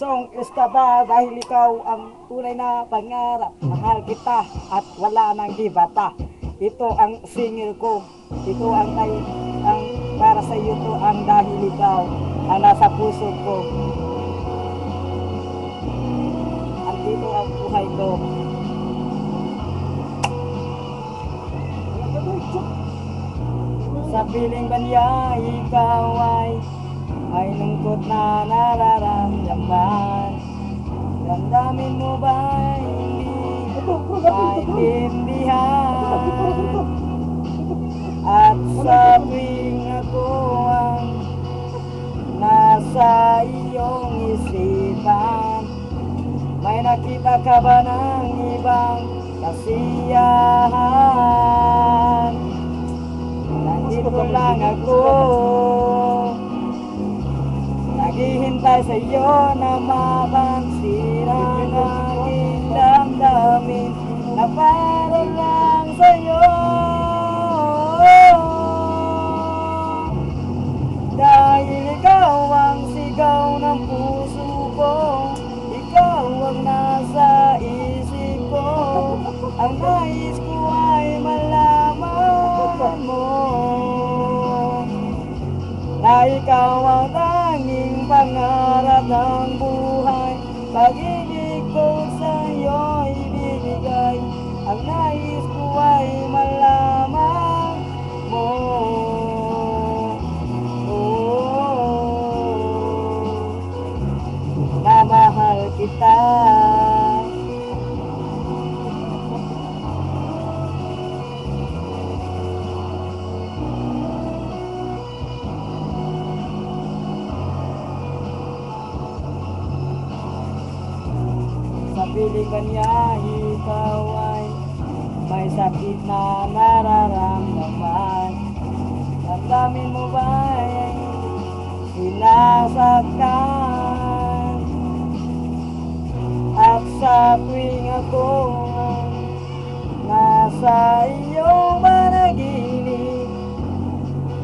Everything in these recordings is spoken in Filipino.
song Estada dahil ikaw ang tunay na pangarap. Mahal kita at wala nang gibata. Ito ang singil ko. Ito ang para sa iyo to ang dahil ikaw ang nasa puso ko. Andito ang buhay ko. Sa piling ba niya ikaw ay may lungkot na nararamdaman? Damdamin mo ba hindi maintindihan? At sa tuwing ako ang nasa iyong isipan, may nakita ka ba ng ibang kasiyahan? Nandito lang ako, naghihintay sa iyo na mapansin ang aking damdamin na para lang sa iyo. Dahil ikaw ang sigaw ng puso ko, ikaw ang nasa isip ko, ang nais ko ay malaman mo na ikaw ang tanging pangarap ng buhay. Pag-ibig ko sa iyo ibibigay, ang nais ko ay malaman mo. Na mahal kita. Sa piling ba niya ikaw ay may sakit na nararamdaman? Damdamin mo ba ay sinasaktan? At sa tuwing ako ang nasa iyong panaginip,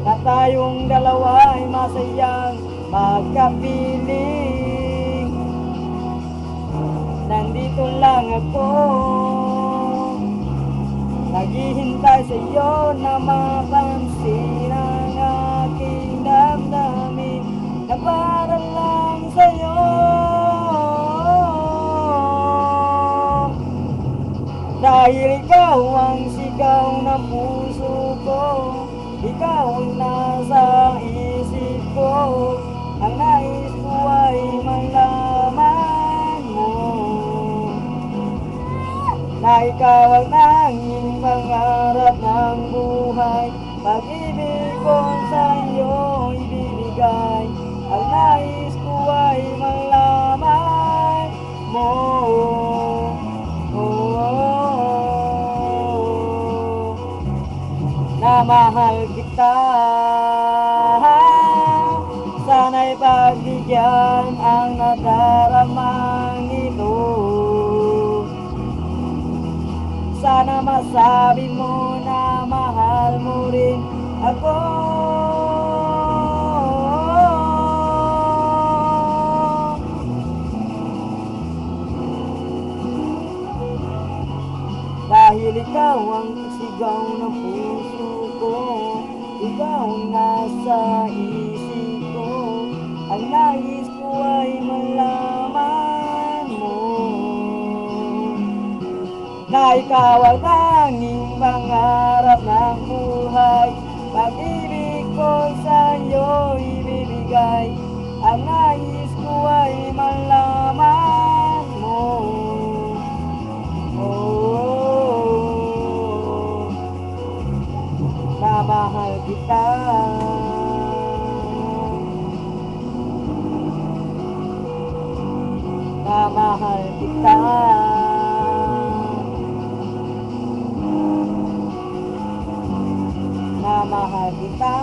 na tayong dalawa ay masayang magkapiling, nandito lang ako, naghihintay sa iyo na mapansin ang aking damdamin na para lang sa iyo. Dahil ikaw ang sigaw ng puso ko, ikaw ang nasa isip ko, ang nais ko ay malaman mo na ikaw ang tanging pangarap ng buhay. Pag-ibig ko sa iyo ibibigay, ang nais ko ay malaman mo. Na mahal kita, sana'y pagbigyan ang nadaramang ito. Sana masabi mo na mahal mo rin ako. Dahil ikaw ang sigaw ng puso ko, ikaw ang nasa isip ko, ang nais ko ay malaman mo na ikaw ang tanging pangarap ng buhay. Pag-ibig ko sa iyo ibibigay, ang nais ko ay malaman mo. Na mahal kita. Na mahal kita. Na mahal kita.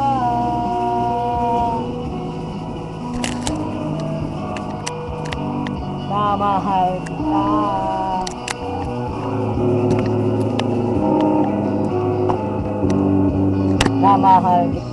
Na mahal kita. Na mahal kita.